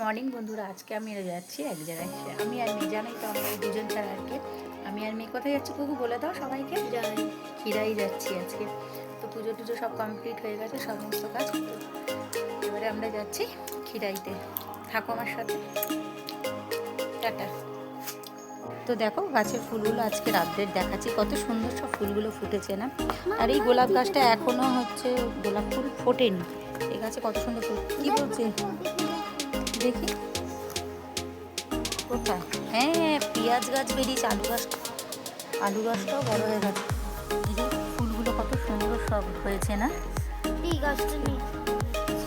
Morning বন্ধুরা, আজকে আমি যাচ্ছি এক জায়গায়। আমি আর মেয়ে, জানাই তো আমরা এই দুজন ছাড়া আর কি। আমি আর মেয়ে কোথায় যাচ্ছি কুকু বলে দাও সবাইকে। খিরাই যাচ্ছি আজকে। তো পুজো টুজো সব কমপ্লিট হয়ে গেছে, সমস্ত কাজ। তো এবারে আমরা যাচ্ছি খিরাইতে। থাকো আমার সাথে, টাটা। তো দেখো গাছের ফুলগুলো আজকের আপডেট দেখাচ্ছি, কত সুন্দর সব ফুলগুলো ফুটেছে না। আর এই গোলাপ গাছটা এখনো হচ্ছে গোলাপ ফুল ফোটেনি। এই গাছে কত সুন্দর ফুল, কি বলছে দেখি কোথায়। হ্যাঁ, পেঁয়াজ গাছ বেরিয়েছে, আলু গাছটাও বড় হয়ে গেছে। এই যে ফুলগুলো কত সুন্দর সব হয়েছে না। এই গাছটা নেই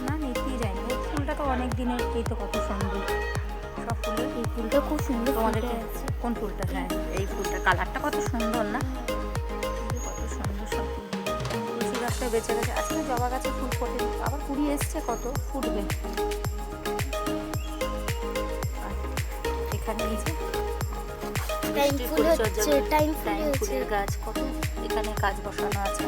না, নিতেই যায়নি, এই ফুলটা তো অনেক দিনের। এই তো কত সুন্দর সব ফুলের। এই ফুলটা খুব সুন্দর তোমাদের ফুটে আছে। কোন ফুলটা? হ্যাঁ, এই ফুলটা, কালারটা কত সুন্দর না, কত সুন্দর সব ফুল। তুলসী গাছটা বেঁচে গেছে, আজকে জবা গাছে ফুল ফোটে, আবার কুড়ি এসছে, কত ফুটবে। এখানে এই যে টাইম ফুল হচ্ছে, টাইম ফুলের গাছ কত, এখানে কাজ বসানো আছে।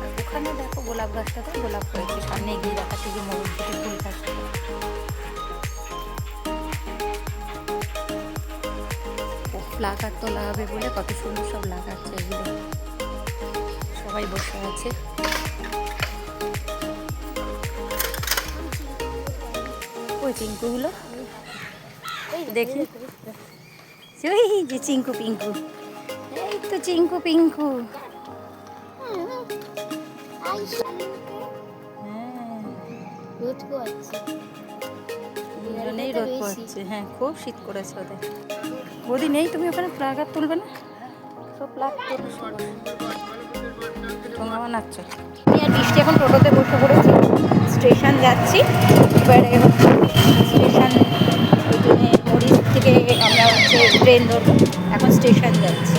আর ওখানে দেখো গোলাপ গাছটাতে গোলাপ হয়েছে, সামনে এগিয়ে দেখাচ্ছে যে মরুল ফুল গাছটা। প্লাকার তোলা হবে বলে কত সুন্দর সব লাগাচ্ছে এগুলো। সবাই বসে আছে। ওই চিঙ্কুগুলো দেখি, ওই যে চিঙ্কু পিঙ্কু, এই তো চিঙ্কু পিঙ্কু। দুজনেই রোদ পড়ছে। হ্যাঁ, খুব শীত করেছে ওদের। বৌদি নেই, তুমি ওখানে ফ্ল্যাগ আর তুলবে না? সব ফ্ল্যাগ ঠোঙা বানাচ্ছ। আমি আর বৃষ্টি এখন টোটোতে বসে পড়েছি, স্টেশন যাচ্ছি। এবারে স্টেশন মরিচ থেকে আমরা হচ্ছে ট্রেন ধরবো, এখন স্টেশন যাচ্ছি।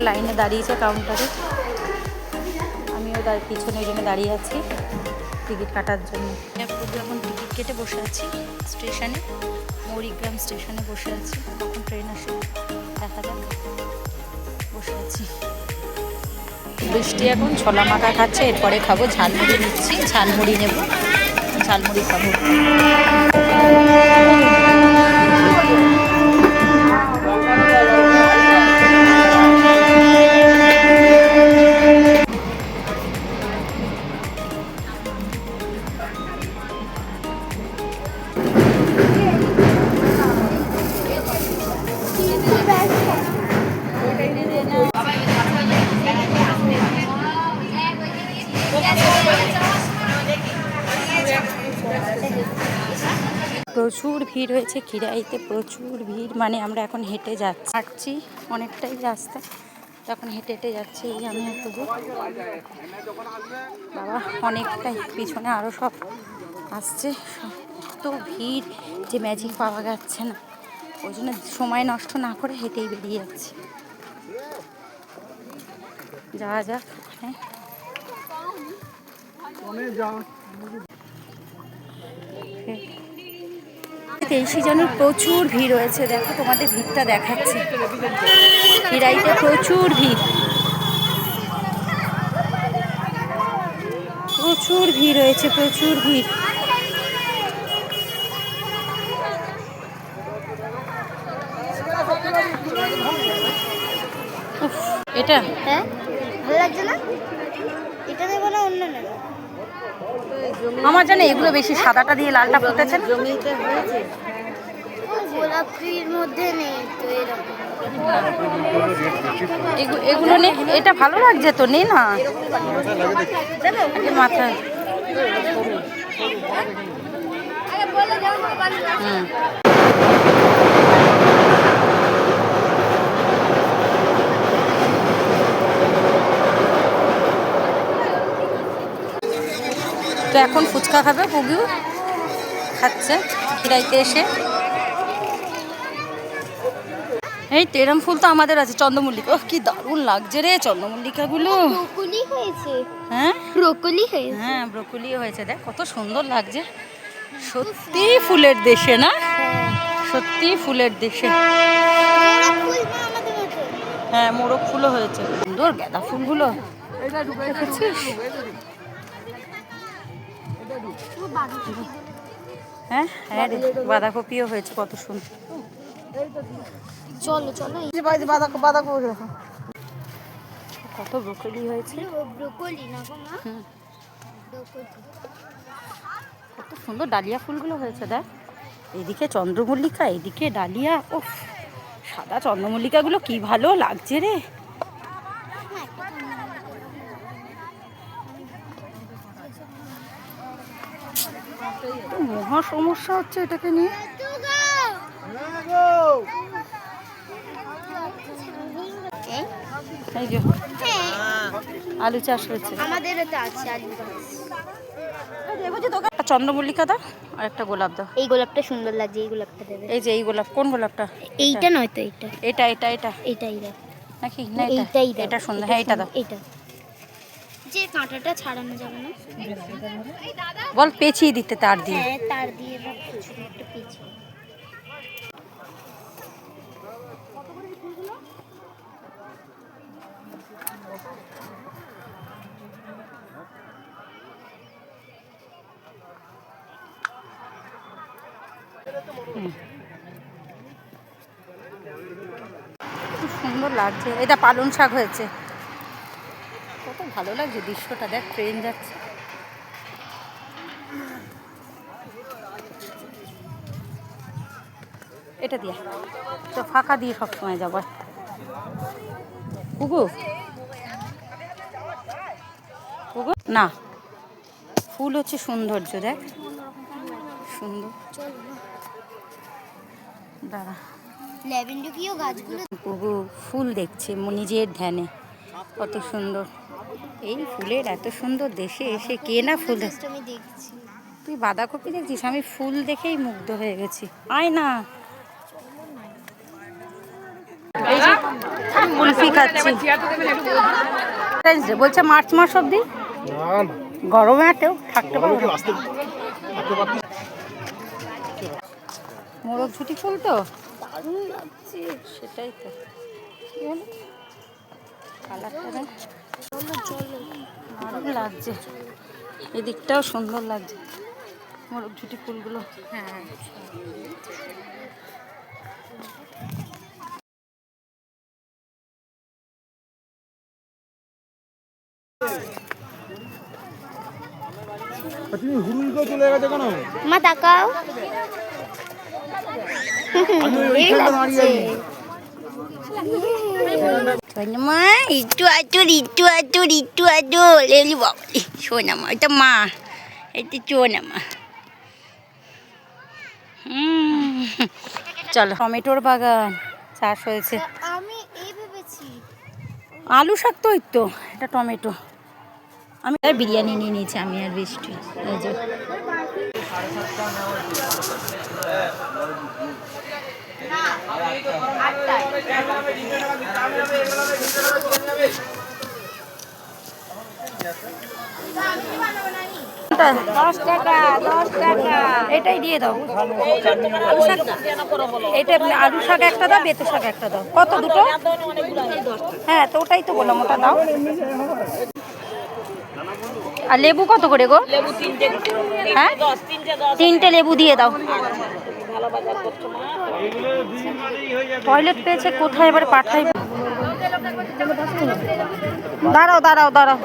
লাইনে দাঁড়িয়েছে কাউন্টারে, আমিও পিছনে ওই জন্য দাঁড়িয়ে আছি টিকিট কাটার জন্য। এখন টিকিট কেটে বসে আছি স্টেশনে, মরিগ্রাম স্টেশনে বসে আছি। কখন ট্রেন আসে দেখা যাক, বসে আছি। বৃষ্টি এখন ছোলা মাখা খাচ্ছে, এরপরে খাবো ঝালমুড়ি। নিচ্ছি ঝালমুড়ি, নেব ঝালমুড়ি খাবো। প্রচুর ভিড় হয়েছে খিরাইতে, প্রচুর ভিড়। মানে আমরা এখন হেঁটে হাঁটছি অনেকটাই রাস্তা, এখন হেঁটে হেঁটে যাচ্ছি। এই আমি একটু বাবা, অনেকটাই পিছনে আরও সব আসছে। তো ভিড় যে ম্যাজিক পাওয়া যাচ্ছে না, ওই জন্য সময় নষ্ট না করে হেঁটেই বেরিয়ে যাচ্ছি। যাওয়া যাক ওখানে। 23 জানুয়ারি প্রচুর ভিড় হয়েছে, দেখো তোমাদের ভিড়টা দেখাচ্ছি। খিরাইতে প্রচুর ভিড়, প্রচুর ভিড় হয়েছে, প্রচুর ভিড়। এটা হ্যাঁ, ভালো লাগছে না? এটা নেবো না, অন্য নেবো? আমার জানে এগুলো বেশি, সাদাটা দিয়ে লালটা ফুটেছে। জমিতে হয়েছে, গোলাপির মধ্যে নেই তো এরকম। এগুলো নে, এটা ভালো লাগছে তো, নে না মাথা। তো এখন ফুচকা খাবে, পুগিও খাচ্ছে খিরাইতে এসে। এই তো এরম ফুল তো আমাদের আছে, চন্দ্রমল্লিকা। ওহ, কি দারুণ লাগছে রে চন্দ্রমল্লিকাগুলো। ব্রোকলি হয়েছে। হ্যাঁ, ব্রোকলি হয়েছে। হ্যাঁ, ব্রোকলি হয়েছে। দেখ কত সুন্দর লাগছে, সত্যি ফুলের দেশে না, সত্যি ফুলের দেশে। ফুল না আমাদের মতো। হ্যাঁ, মোরগ ফুলও হয়েছে, সুন্দর গাঁদা ফুলগুলো দেখেছিস? হ্যাঁ হ্যাঁ রে, বাঁধাকপিও হয়েছে কত সুন্দর। চলো চলো। কত ব্রোকলি হয়েছে, ব্রোকলি না গো মা, হুম, ব্রোকলি। কত সুন্দর ডালিয়া ফুলগুলো হয়েছে দেখ। এদিকে চন্দ্রমল্লিকা, এদিকে ডালিয়া। ও, সাদা চন্দ্রমল্লিকাগুলো কি ভালো লাগছে রে। তো মহা সমস্যা হচ্ছে এটাকে নিয়ে। এই যে আলু চাষ হয়েছে, আমাদেরও তো আছে আলু গাছ। চন্দ্রমল্লিকা দাও আর একটা গোলাপ দাও। এই গোলাপটা সুন্দর লাগছে, এই গোলাপটা দেবে। এই যে এই গোলাপ, কোন গোলাপটা? এইটা নয় তো, এইটা এটা এটা এটা এইটাই দাও নাকি না এটা? এইটাই দাও। এটা সুন্দর, হ্যাঁ এটা দাও। এইটা যে কাঁটাটা ছাড়ানো যাবে না, বল পেঁচিয়ে দিতে তার দিয়ে। হ্যাঁ তার দিয়ে দাও, ছোট একটা পিছে। খুব সুন্দর লাগছে। এটা পালং শাক হয়েছে, কত ভালো লাগছে দৃশ্যটা। দেখ ট্রেন যাচ্ছে। এটা দিয়ে তো ফাঁকা দিয়ে সবসময় যাবো। কুকু কুকু না, ফুল হচ্ছে সৌন্দর্য, দেখ সুন্দর। দাঁড়া, ল্যাভেন্ডার গাছগুলো কুকু ফুল দেখছে নিজের ধ্যানে, কত সুন্দর। এই ফুলের এত সুন্দর দেশে এসে কে না ফুল জাস্ট আমি দেখছি। তুই বাঁধাকপি দেখছিস, আমি ফুল দেখেই মুগ্ধ হয়ে গেছি। আয় না, এই যে কুলফি খাচ্ছি। বলছে মার্চ মাস অব্দি গরমে আটেও থাকতে পারবো। মোরগ ঝুটি ফুল তো দারুণ লাগছে, সেটাই তো কালারটা দারুণ লাগছে। এদিকটাও সুন্দর লাগছে মোরগ ঝুটি ফুলগুলো। হ্যাঁ তুমি হুড়ুল করে চলে গেছো কেন? মা তাকাও, এই লাগছে। মা একটু আচুর একটু আচুর একটু আচুর এলি বাবা, শোনা মা, এটা মা, এটা চোনা মা। চলো, টমেটোর বাগান চাষ হয়েছে। আমি এই ভেবেছি আলু শাক তো, ওই তো এটা টমেটো। আমি বিরিয়ানি নিয়ে নিয়েছি আমি আর বৃষ্টি। এই যে এটাই দিয়ে দাও। আলু শাক, এটা আলু শাক একটা দাও, বেতো শাক একটা দাও। কত দুটো? হ্যাঁ তো ওটাই তো বললাম, ওটা দাও। আর লেবু কত করে গো? হ্যাঁ তিনটে লেবু দিয়ে দাও। টয়লেট পেয়েছে কোথায়, এবারে পাঠাই। দাঁড়াও দাঁড়াও দাঁড়াও,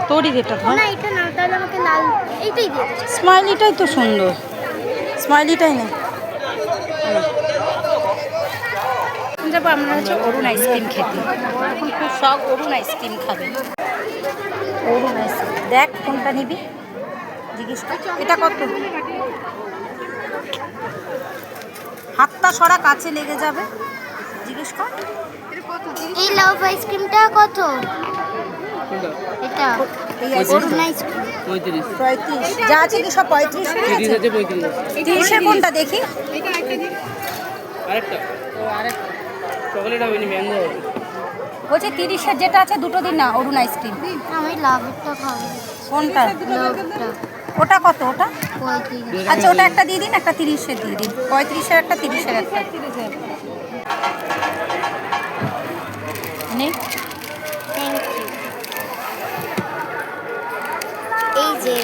তোরই যেটা ধর। না এটা না, তাহলে আমাকে লাল এইটাই দিয়ে দাও। স্মাইলিটাই তো সুন্দর, স্মাইলিটাই নেই। যাবো আমরা হচ্ছে অরুণ আইসক্রিম খেতে, এখন খুব শখ অরুণ আইসক্রিম খাবে। অরুণ আইসক্রিম দেখ কোনটা নিবি জিজ্ঞেস কর। এটা কত? হাতটা সরা, কাছে লেগে যাবে, জিজ্ঞেস কর। এই লাভ আইসক্রিমটা কত? এটা এই অরুণ আইসক্রিম 35 যা আছে কি সব 35 30-এ কোনটা দেখি? আরেকটা ও আরেকটা চকলেট হবে না, ম্যাঙ্গো হবে। বলছে 30-এর যেটা আছে দুটো দিন না অরুণ আইসক্রিম। আমি লাভটা খাবো। কোনটা? লাভটা ওটা কত ওটা? 35। আচ্ছা ওটা একটা দিয়ে দিন, একটা 30-এর দিয়ে দিন। 35-এর একটা, 30-এর একটা। নে থ্যাংক ইউ। এই যে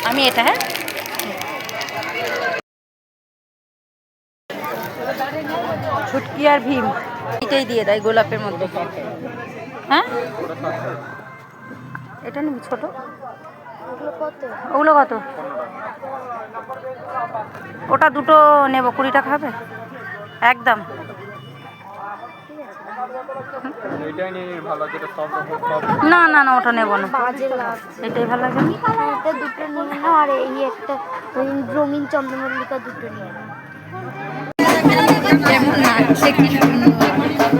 আমি এটা, হ্যাঁ ছুটকি আর ভীম এটাই দিয়ে দেয় গোলাপের মধ্যে। হ্যাঁ এটা নিবি ছোট? ওগুলো কত? ওগুলো কত? ওটা দুটো নেব, 20 টাকা হবে একদম। এটাই নিয়ে ভালো, যেটা সব রকম সব। না না না ওটা নেব না, বাজে লাগছে। এটাই ভালো লাগে না। এটা দুটো নিয়ে নাও, আর এই একটা ওই রঙিন চন্দ্রমল্লিকা দুটো নিয়ে নাও। কেমন লাগছে, কি সুন্দর।